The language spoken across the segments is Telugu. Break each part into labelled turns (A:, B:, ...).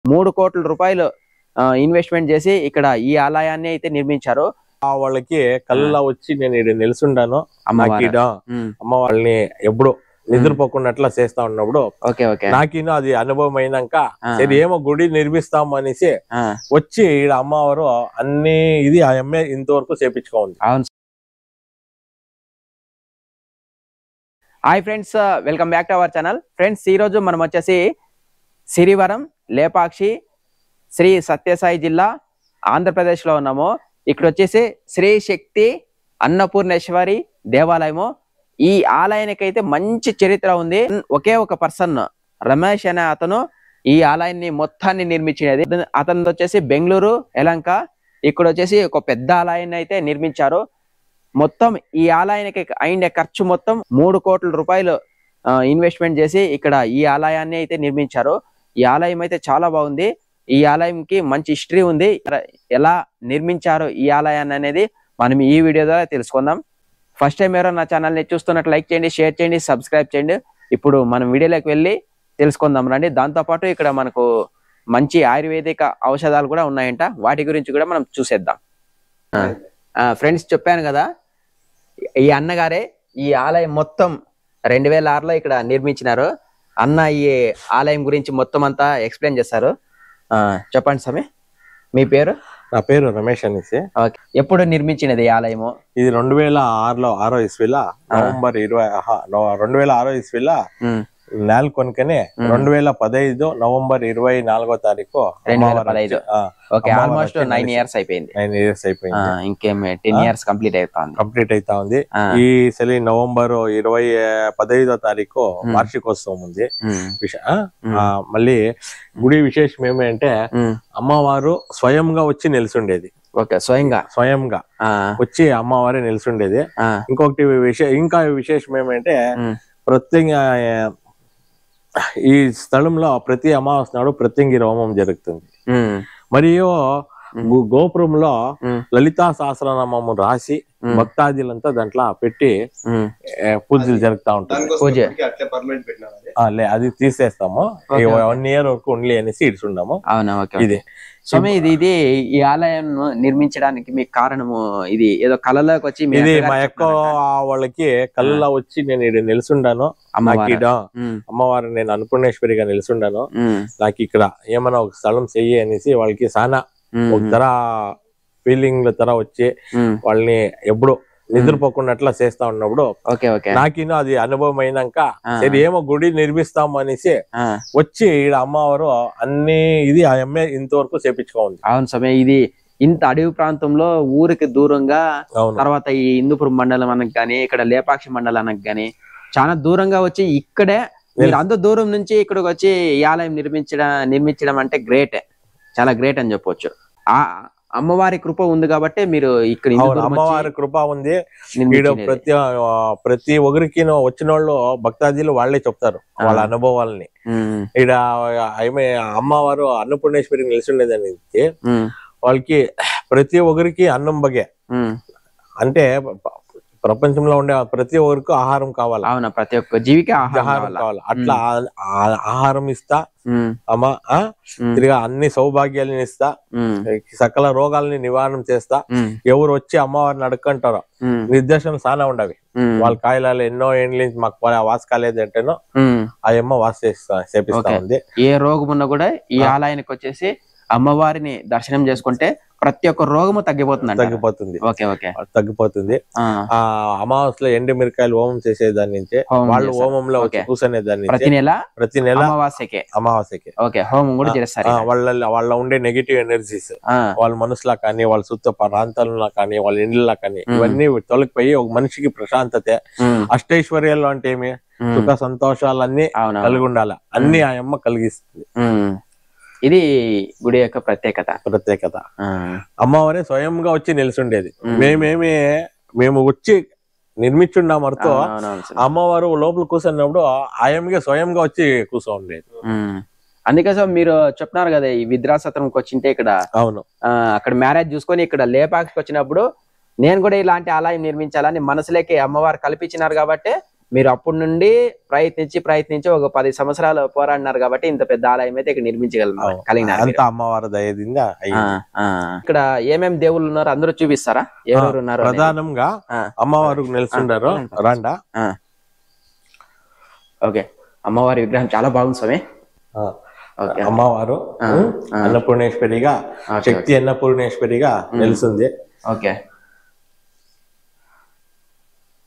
A: 3 కోట్ల రూపాయలు ఇన్వెస్ట్మెంట్ చేసి ఇక్కడ ఈ ఆలయాన్ని అయితే నిర్మించారు.
B: వాళ్ళకి కళ్ళ వచ్చి నేను ఇక్కడ నిలుచుండాను, అమ్మ వాళ్ళని ఎప్పుడు నిద్రపోకుండా అట్లా చేస్తా ఉన్నప్పుడు నాకేనో అది అనుభవం అయినాక సరే ఏమో గుడి నిర్మిస్తాము అనేసి వచ్చి ఈడ అమ్మవారు అన్ని ఇది ఆ అమ్మాయి ఇంతవరకు చేపించుకోండి.
A: Hi friends, welcome back to our channel. Friends, ఈ రోజు మనం వచ్చేసి సిరివరం లేపాక్షి శ్రీ సత్యసాయి జిల్లా ఆంధ్రప్రదేశ్ లో ఉన్నాము. ఇక్కడ వచ్చేసి శ్రీ శక్తి అన్నపూర్ణేశ్వరి దేవాలయము. ఈ ఆలయానికి అయితే మంచి చరిత్ర ఉంది. ఒకే ఒక పర్సన్ రమేష్ అనే అతను ఈ ఆలయాన్ని మొత్తాన్ని నిర్మించినది. అతను వచ్చేసి బెంగళూరు యలంక. ఇక్కడ వచ్చేసి ఒక పెద్ద ఆలయాన్ని అయితే నిర్మించారు. మొత్తం ఈ ఆలయానికి అయిన ఖర్చు మొత్తం 3 కోట్ల రూపాయలు ఇన్వెస్ట్మెంట్ చేసి ఇక్కడ ఈ ఆలయాన్ని అయితే నిర్మించారు. ఈ ఆలయం అయితే చాలా బాగుంది. ఈ ఆలయంకి మంచి హిస్టరీ ఉంది. ఎలా నిర్మించారు ఈ ఆలయాన్ని అనేది మనం ఈ వీడియో ద్వారా తెలుసుకుందాం. ఫస్ట్ టైం ఎవరో నా ఛానల్ని చూస్తున్నట్టు లైక్ చేయండి, షేర్ చేయండి, సబ్స్క్రైబ్ చేయండి. ఇప్పుడు మనం వీడియోలోకి వెళ్ళి తెలుసుకుందాం రండి. దాంతోపాటు ఇక్కడ మనకు మంచి ఆయుర్వేదిక ఔషధాలు కూడా ఉన్నాయంట, వాటి గురించి కూడా మనం చూసేద్దాం. ఫ్రెండ్స్, చెప్పాను కదా, ఈ అన్నగారే ఈ ఆలయం మొత్తం 2006లో ఇక్కడ నిర్మించినారు. అన్న ఈ ఆలయం గురించి మొత్తం అంతా ఎక్స్ప్లెయిన్ చేస్తారు. చెప్పండి స్వామి, మీ పేరు?
B: నా పేరు రమేష్ అనేసి.
A: ఎప్పుడు నిర్మించినది ఈ ఆలయము?
B: ఇది 2006లో 6వ ఇస్వీలో నవంబర్ 2006 ఇస్వీలో నేల కొనుకనే 2015 నవంబర్ 24వ తారీఖు
A: 2015. ఆల్మోస్ట్ 9 ఇయర్స్ అయిపోయింది.
B: 9 ఇయర్స్ అయిపోయింది.
A: ఇంకేం 10 ఇయర్స్ కంప్లీట్
B: అవుతా ఉంది. ఈ సలి నవంబర్ 15వ తారీఖు వార్షికోత్సవం ఉంది. మళ్ళీ గుడి విశేషం ఏమంటే అమ్మవారు స్వయంగా వచ్చి నిలిచుండేది. స్వయంగా వచ్చి అమ్మవారే నిలిచుండేది. ఇంకొకటి విశేషం ఏమంటే ప్రత్యేక ఈ స్థలంలో ప్రతి అమావాస్య నాడు ప్రత్యంగిరి హోమం జరుగుతుంది. మరియు గోపురంలో లలితా సహస్రనామము రాసి భక్తాదులంతా దాంట్లో పెట్టి పూజలు జరుగుతా ఉంటుంది. అది తీసేస్తాము. 1 ఇయర్ వరకు ఉండి అనేసి ఇడుచుండాము. ఇది
A: స్వామి, ఇది ఈ ఆలయం నిర్మించడానికి మీకు కారణము ఇది ఏదో కళలోకి వచ్చి
B: ఇది మా యొక్క వాళ్ళకి కళ్ళలో వచ్చి నేను ఇక్కడ నిలుచుండాను, అమ్మవారు నేను అన్నపూర్ణేశ్వరిగా నిలుచుండాను, నాకు ఇక్కడ ఏమైనా ఒక స్థలం చెయ్యి అనేసి వాళ్ళకి చాలా ఒక తర ఫీలింగ్ తర వచ్చి వాళ్ళని ఎప్పుడు నిద్రపోకుండా అట్లా చేస్తా ఉన్నప్పుడు నాకేనో అది అనుభవం అయినాక సరే ఏమో గుడి నిర్మిస్తాము అనేసి వచ్చి ఈడ అమ్మవారు అన్ని ఇది ఆ అమ్మాయి ఇంతవరకు చేపించుకోండి.
A: అవును స్వామి, ఇది ఇంత అడవి ప్రాంతంలో ఊరికి దూరంగా, తర్వాత ఈ హిందూపురం మండలం అనకు గాని ఇక్కడ లేపాక్షి మండలానికి గాని చాలా దూరంగా వచ్చి ఇక్కడే మీరు అంత దూరం నుంచి ఇక్కడికి వచ్చి ఈ ఆలయం నిర్మించడం అంటే గ్రేట్, చాలా గ్రేట్ అని చెప్పొచ్చు. ఆ అమ్మవారి కృప ఉంది కాబట్టి మీరు ఇక్కడ
B: అమ్మవారి కృప ఉంది. ప్రతి ఒక్కరికి వచ్చిన వాళ్ళు భక్తాదులు వాళ్ళే చెప్తారు వాళ్ళ అనుభవాలని. ఈడ అమ్మవారు అన్నపూర్ణేశ్వరి నిలిచిండేదని వాళ్ళకి ప్రతి ఒక్కరికి అన్నం బగే అంటే ప్రపంచంలో ఉండే ప్రతి ఒక్కరికి ఆహారం కావాలి.
A: అవునా, ప్రతి ఒక్క జీవికి
B: ఆహారం కావాలి. అట్లా ఆహారం ఇస్తా అమ్మా, తిరిగా అన్ని సౌభాగ్యాలను ఇస్తా, సకల రోగాలని నివారణ చేస్తా. ఎవరు వచ్చి అమ్మవారిని అడుక్కుంటారో నిర్దేశం చాలా ఉండవి. వాళ్ళ కాయలాలు ఎన్నో ఏండ్ల నుంచి మాకు వాస్ కాలేదు అంటేనో ఆ అమ్మ వాస్ చేపిస్తా ఉంది.
A: ఏ రోగం ఉన్నా కూడా ఈ ఆలయానికి వచ్చేసి అమ్మవారిని దర్శనం చేసుకుంటే ప్రతి ఒక్క రోగము తగ్గిపోతుంది.
B: ఆ అమావాస్యలో ఎండు మిరకాయలు హోమం చేసేదాని నుంచి వాళ్ళు హోమంలో కూర్చునేదాన్ని ప్రతి నెల అమావాస్యకి
A: హోమం కూడా చేస్తారు.
B: వాళ్ళ ఉండే నెగిటివ్ ఎనర్జీస్ వాళ్ళ మనసులా కానీ వాళ్ళ చుట్టూ ప్రాంతాలలో కానీ వాళ్ళ ఇండ్లలో కానీ ఇవన్నీ తొలగిపోయి ఒక మనిషికి ప్రశాంతత, అష్టైశ్వర్యాలు అంటే ఏమి సుఖ సంతోషాలన్నీ కలిగి ఉండాలి. అన్ని ఆ అమ్మ కలిగిస్తుంది.
A: ఇది గుడి యొక్క ప్రత్యేకత.
B: అమ్మవారే స్వయంగా వచ్చి నిలిచుండేది. మేము వచ్చి నిర్మించున్నామతో అమ్మవారు లోపల కూర్చున్నప్పుడు ఆయమ్మగా స్వయంగా వచ్చి కూర్చోండేది.
A: అందుకే సార్ మీరు చెప్తున్నారు కదా, ఈ విద్రాసత్రంకి వచ్చింటే ఇక్కడ
B: అవును
A: అక్కడ మ్యారేజ్ చూసుకొని ఇక్కడ లేపాక్షికి వచ్చినప్పుడు నేను కూడా ఇలాంటి ఆలయం నిర్మించాలని మనసులోకి అమ్మవారు కల్పించినారు కాబట్టి మీరు అప్పటి నుండి ప్రయత్నించి ఒక 10 సంవత్సరాలు పోరాడినారు కాబట్టి ఇంత పెద్ద ఆలయం అయితే ఇక్కడ నిర్మించగలిగినారు.
B: అంత అమ్మవారి దయదిందా.
A: ఇక్కడ ఏమేమి దేవుళ్ళు ఉన్నారు అందరూ చూపిస్తారా? ఎవరెవరు ఉన్నారు?
B: ప్రధానంగా అమ్మవారు నిలుచుండారు రాండా.
A: ఓకే, అమ్మవారి విగ్రహం చాలా బాగుంది స్వామి.
B: అమ్మవారు అన్నపూర్ణేశ్వరిగా, శక్తి అన్నపూర్ణేశ్వరిగా నిలుస్తుంది.
A: ఓకే,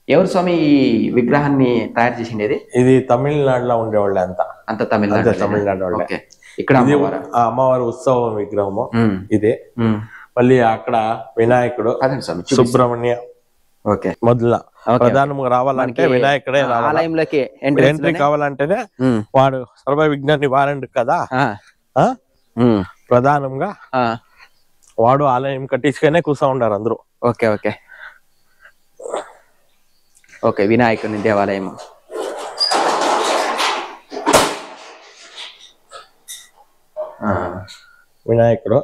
A: ఎవరు స్వామి ఈ విగ్రహాన్ని తయారు చేసిండేది?
B: ఇది తమిళనాడులో ఉండేవాళ్ళే అంత తమిళనాడు వాళ్ళే.
A: ఇక్కడ
B: అమ్మవారి ఉత్సవం విగ్రహము ఇదే. మళ్ళీ అక్కడ వినాయకుడు, సుబ్రహ్మణ్య మొదల ప్రధానంగా రావాలంటే వినాయకుడే
A: ఆలయంలోకి
B: ఎంట్రీ కావాలంటేనే వాడు సర్వ విఘ్న నివారణుడు కదా. ప్రధానంగా వాడు ఆలయం కట్టించుకునే కూర్చో ఉండారు అందరూ.
A: ఓకే ఓకే ఓకే, వినాయకుని దేవాలయం.
B: వినాయకుడు,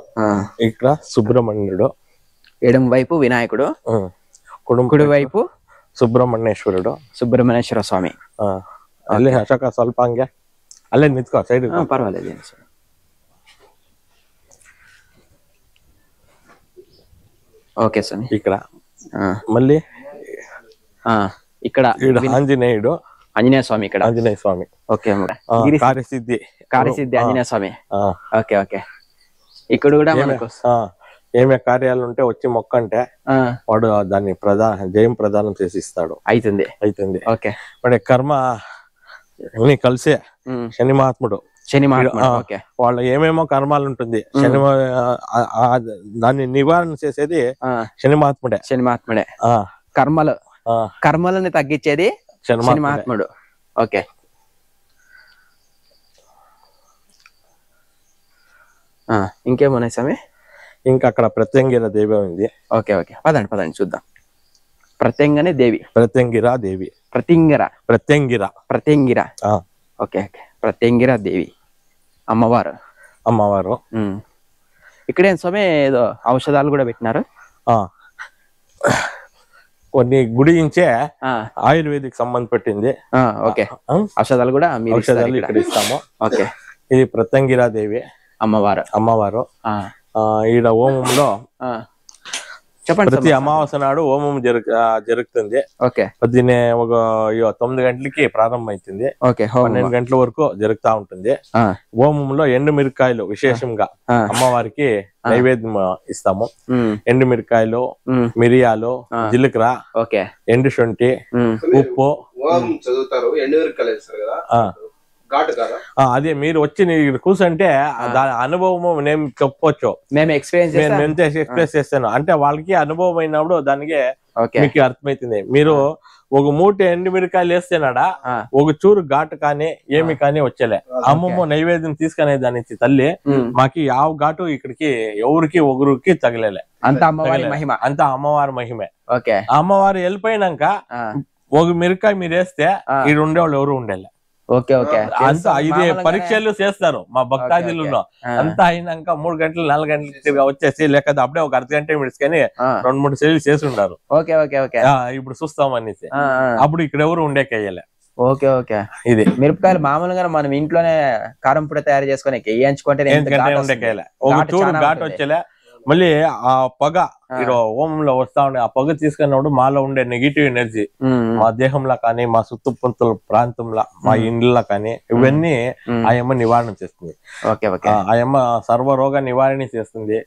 B: ఇక్కడ సుబ్రహ్మణ్యుడు,
A: ఎడమ వైపు వినాయకుడు, కుడి వైపు సుబ్రహ్మణ్యేశ్వర స్వామి.
B: ಅಲ್ಲೇ ಅಶೋಕ ಸ್ವಲ್ಪ ಹಂಗೆ ಅಲ್ಲೇ ನಿಂತ್ಕೋ ಸೈಡ್.
A: ಪರವಾಗಿಲ್ಲ. ఓకే స్వామి.
B: ఇక్కడ మళ్ళీ
A: ఇక్కడ ఆంజనేయ స్వామి. ఇక్కడ
B: ఆంజనేయ స్వామి.
A: ఓకే,
B: కార్యసిద్ధి
A: ఆంజనేయ స్వామి. ఓకే ఓకే, ఇక్కడ కూడా
B: ఏమే కార్యాలు ఉంటే వచ్చి మొక్క అంటే వాడు దాన్ని జయం ప్రదానం చేసి ఇస్తాడు. అవుతుంది.
A: ఓకే,
B: వాడి కర్మ అన్ని కలిసే శని మహాత్ముడు. వాళ్ళు ఏమేమో కర్మాలు ఉంటుంది, దాన్ని నివారణ చేసేది శని మహాత్ముడే.
A: కర్మలని తగ్గించేది శని మహాత్ముడు. ఓకే, ఇంకేమున్నాయి స్వామి?
B: ఇంకా అక్కడ ప్రత్యంగిర దేవి ఉంది.
A: ఓకే ఓకే, పదండి చూద్దాం. ప్రత్యంగిర దేవి. ఓకే ఓకే, ప్రత్యంగిర దేవి అమ్మవారు. ఇక్కడేం స్వామి ఏదో ఔషధాలు కూడా పెట్టినారు.
B: కొన్ని గుడి నుంచే ఆయుర్వేదిక్ సంబంధ పెట్టింది.
A: ఓకే, ఔషధాలు కూడా
B: ఇక్కడ ఇస్తాము.
A: ఓకే,
B: ఇది ప్రత్యంగిరా దేవి అమ్మవారు. ఈడ హోమంలో
A: చెప్పండి.
B: ప్రతి అమావాస్య నాడు హోమం జరుగుతుంది.
A: ఓకే,
B: పొద్దున్నే ఒక 9 గంటలకి ప్రారంభమైతుంది. 12 గంటల వరకు జరుగుతా ఉంటుంది. హోమంలో ఎండు మిరకాయలు విశేషంగా అమ్మవారికి నైవేద్యం ఇస్తాము. ఎండు మిరకాయలు, మిరియాలు, జీలకర్ర, ఎండు శొంఠి, ఉప్పు
C: చదువుతారు. ఎండు మిరకాయలు వేస్తారు కదా,
B: అదే మీరు వచ్చి కూర్చుంటే దాని అనుభవం నేను చెప్పొచ్చు.
A: మేము
B: ఎక్స్ప్రెస్ చేస్తాను అంటే వాళ్ళకి అనుభవం అయినప్పుడు దానికి మీకు అర్థమైతుంది. మీరు ఒక మూట ఎండు మిరకాయలు వేస్తేనాడా ఒక చూరు ఘాటు కానీ ఏమి కానీ వచ్చేలే. అమ్మమ్మ నైవేద్యం తీసుకునే దానికి తల్లి మాకి యావ ఘాటు ఇక్కడికి ఎవరికి ఒకరికి తగిలేలే.
A: అంత అమ్మవారి మహిమే.
B: అమ్మవారు వెళ్ళిపోయినాక ఒక మిరకాయ మీరు వేస్తే ఈ ఉండేవాళ్ళు ఎవరు ఉండేలే.
A: ఓకే ఓకే,
B: అంతా ఇది పరీక్షలు చేస్తారు మా భక్తాదులు. అంతా అయినాక 3 గంటలు 4 గంటలు వచ్చేసి లేకపోతే అప్పుడే ఒక అర్ధగంట మిడ్స్కొని 2-3 సేవలు చేసి ఉండారు. ఇప్పుడు చూస్తాం అనేసి అప్పుడు ఇక్కడ ఎవరు ఉండేకెయ్యలే.
A: ఓకే ఓకే, ఇది మిరపకాయలు మామూలుగా మనం ఇంట్లోనే కారం పొడి తయారు చేసుకుని వేయించుకుంటే
B: ఉండేకెయ్యలే. ఒక చూరు ఘాటు వచ్చేలే. మళ్ళీ ఆ పొగ హోమంలో వస్తా ఉండే ఆ పొగ తీసుకున్నప్పుడు మాలో ఉండే నెగిటివ్ ఎనర్జీ మా దేహంలో కానీ మా చుట్టుపక్కల ప్రాంతంలో మా ఇండ్లలో కానీ ఇవన్నీ ఆయమ్మ నివారణ చేస్తుంది. ఆయమ్మ సర్వరోగ నివారణ చేస్తుంది,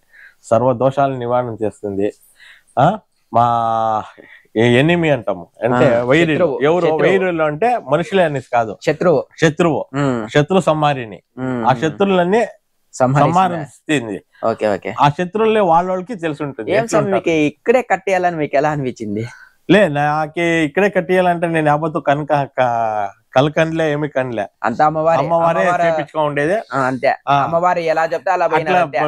B: సర్వ దోషాల నివారణ చేస్తుంది. మా ఎనిమి అంటాము అంటే వైరులు. ఎవరు వైరులు అంటే మనుషులే అనేసి కాదు, శత్రువు సంహారిణి. ఆ శత్రువులన్నీ సంహారిస్తుంది. ఆ శత్రువులే వాళ్ళకి తెలిసి ఉంటుంది.
A: ఇక్కడే కట్టేయాలని మీకు ఎలా అనిపించింది?
B: నాకు ఇక్కడే కట్టేయాలంటే నేను యావత్తు కలకండ్లే ఏమి కండ్లే
A: అంత అమ్మవారే
B: చేపించుకో ఉండేది.
A: అంతే, అమ్మవారు ఎలా చెప్తే అలా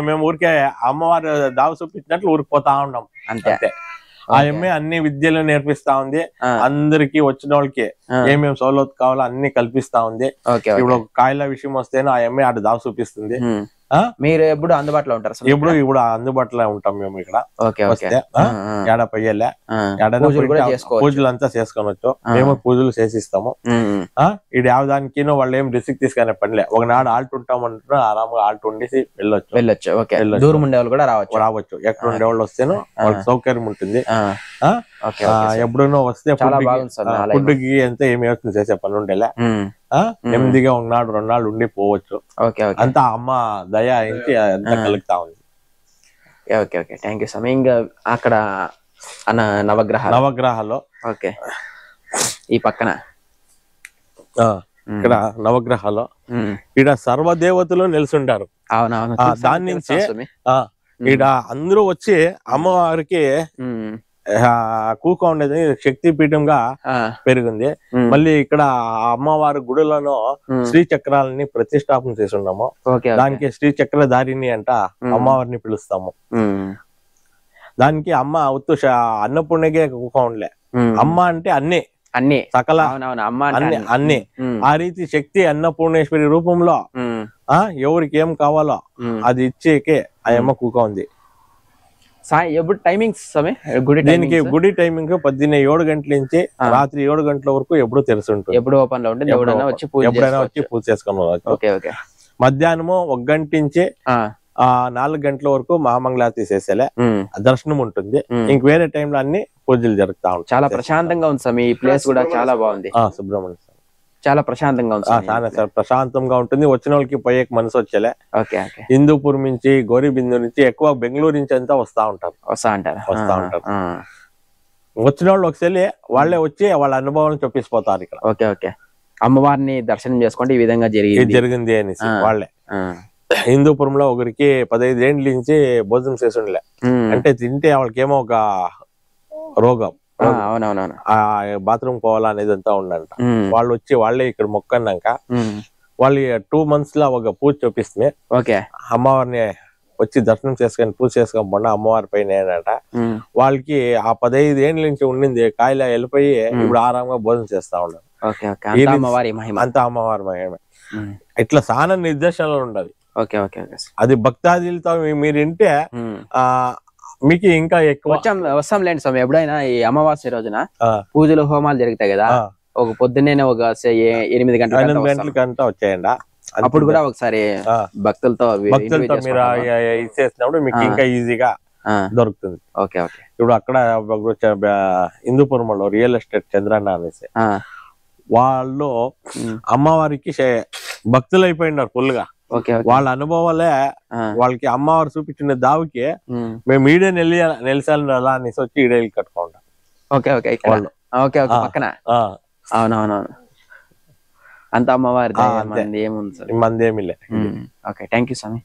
B: మేము ఊరికే అమ్మవారు దావ చూపించినట్లు ఊరికి పోతా ఉన్నాం అంతే. ఆ అమ్మే అన్ని విద్యలు నేర్పిస్తా ఉంది. అందరికి వచ్చిన వాళ్ళకి ఏమేమి సౌలత్ కావాలో అన్ని కల్పిస్తా ఉంది. ఇప్పుడు కాయల విషయం వస్తేనే ఆ అమ్మే ఆడ దావ చూపిస్తుంది.
A: మీరు ఎప్పుడు అందుబాటులో ఉంటారు స్వామి?
B: ఇప్పుడు అందుబాటులో ఉంటాం మేము ఇక్కడ.
A: Okay okay.
B: వస్తే ఏడ పోయేలే, పూజలు అంతా చేసుకోవచ్చు. మేము పూజలు చేసిస్తాము. ఇది యావదానికి వాళ్ళు ఏం రిస్క్ తీసుకునే పనిలే. ఒకనాడు ఆల్ట్ ఉంటామంటున్నా ఆరాముగా ఆల్ట్ ఉండేసి వెళ్ళొచ్చు.
A: ఓకే, దూరం ఉండే వాళ్ళు కూడా రావచ్చు.
B: ఎక్కడ ఉండే వాళ్ళు వస్తేనో వాళ్ళకి సౌకర్యం ఉంటుంది. ఎప్పుడునో వస్తే ఫుడ్కి ఎంత ఏమి యోచన చేసే పని ఉండేలే. నెమ్మదిగా ఉన్నాడు 2 నాళ్ళు ఉండి పోవచ్చు. అంతా అమ్మ దయ ఏంటి అంతా కలుగుతా ఉంది.
A: ఓకే ఓకే, థ్యాంక్ యూ స్వామి. ఇంకా అక్కడ
B: నవగ్రహాలు
A: ఓకే, ఈ పక్కన
B: ఇక్కడ నవగ్రహాలు ఈడ సర్వదేవతలు నిలుచుంటారు.
A: అవునవును,
B: దాని నుంచి ఈడ అందరూ వచ్చి అమ్మవారికి కూక ఉండేది శక్తి పీఠంగా పెరిగింది. మళ్ళీ ఇక్కడ అమ్మవారి గుడిలోనూ శ్రీచక్రాలని ప్రతిష్టాపన చేసి ఉన్నాము. దానికి శ్రీచక్రధారిణి అంట అమ్మవారిని పిలుస్తాము. దానికి అమ్మ ఉత్తు అన్నపూర్ణగే కూక ఉండలే. అమ్మ అంటే అన్ని సకల అన్ని. ఆ రీతి శక్తి అన్నపూర్ణేశ్వరి రూపంలో ఎవరికి ఏం కావాలో అది ఇచ్చేకే ఆ అమ్మ కూక ఉంది.
A: ఎప్పుడు టైమింగ్స్
B: దీనికి గుడి టైమింగ్ 7 గంటల నుంచి రాత్రి 7 గంటల వరకు ఎప్పుడు తెరిచి ఉంటుంది.
A: ఎప్పుడు ఓపెన్ లో ఉంటుంది, ఎప్పుడైనా వచ్చి పూజ చేసుకుని.
B: మధ్యాహ్నము 1 గంట నుంచి 4 గంటల వరకు మహామంగళారతి చేసేలే దర్శనం ఉంటుంది. ఇంక వేరే టైంలో అన్ని పూజలు జరుగుతా ఉంటాయి.
A: చాలా ప్రశాంతంగా ఉంది స్వామి. ఈ ప్లేస్ కూడా చాలా బాగుంది.
B: సుబ్రహ్మణ్య
A: చాలా ప్రశాంతంగా ఉంది.
B: చాలా ప్రశాంతంగా ఉంటుంది. వచ్చిన వాళ్ళకి పోయే మనసు వచ్చేలే.
A: ఓకే,
B: హిందూపూర్ నుంచి గౌరీబిందు నుంచి ఎక్కువ బెంగళూరు నుంచి అంతా వస్తా ఉంటారు. వచ్చిన వాళ్ళు ఒకసారి వాళ్ళే వచ్చి వాళ్ళ అనుభవాలను చెప్పిపోతారు ఇక్కడ.
A: ఓకే ఓకే, అమ్మవారిని దర్శనం చేసుకోండి ఈ విధంగా
B: జరిగింది అనేసి వాళ్ళే. హిందూపురంలో ఒకరికి 15 ఏళ్ళ నుంచి భోజనం చేసి ఉండలే. అంటే తింటే వాళ్ళకి ఏమో ఒక రోగం, బాత్రూమ్ పోవాలనేది అంతా ఉండంట. వాళ్ళు వచ్చి వాళ్ళే ఇక్కడ మొక్కన్నాక వాళ్ళు 2 months లా ఒక పూజ చూపిస్తే అమ్మవారిని వచ్చి దర్శనం చేసుకొని పూజ చేసుకొని పోండి అమ్మవారి పైన ఏంటంట. వాళ్ళకి ఆ 15 ఏళ్ళ నుంచి ఉండింది కాయలా వెళ్ళిపోయి ఇప్పుడు ఆరాంగా భోజనం చేస్తా ఉన్నారు. అంతా అమ్మవారి మహిమ. ఇట్లా చాలా నిర్దేశాలు ఉండదు. అది భక్తాదులతో మీరు వింటే మీకు ఇంకా ఎక్కువ
A: వస్తాం లేండి స్వామి. ఎప్పుడైనా ఈ అమావాస్య రోజున పూజలు హోమాలు జరుగుతాయి కదా, ఒక పొద్దున్నే ఒక 8
B: గంటలకంతా వచ్చేయండి.
A: అప్పుడు కూడా ఒకసారి భక్తులతో
B: మీరు ఇచ్చేసినప్పుడు మీకు ఇంకా ఈజీగా దొరుకుతుంది. ఇప్పుడు అక్కడ హిందూపురంలో రియల్ ఎస్టేట్ చంద్రన్న అనేసి వాళ్ళు అమ్మవారికి భక్తులు అయిపోయినారు ఫుల్ గా. వాళ్ళ అనుభవాలే వాళ్ళకి అమ్మవారు చూపించిన దావికి మేము ఈడే నిలిచాలని అలా అనేసి వచ్చి ఈడే కట్టుకుంటాం.
A: అవునవునవును, అంత అమ్మవారి మంది ఏముంది
B: మంది ఏమి లే.
A: Thank you Swamy.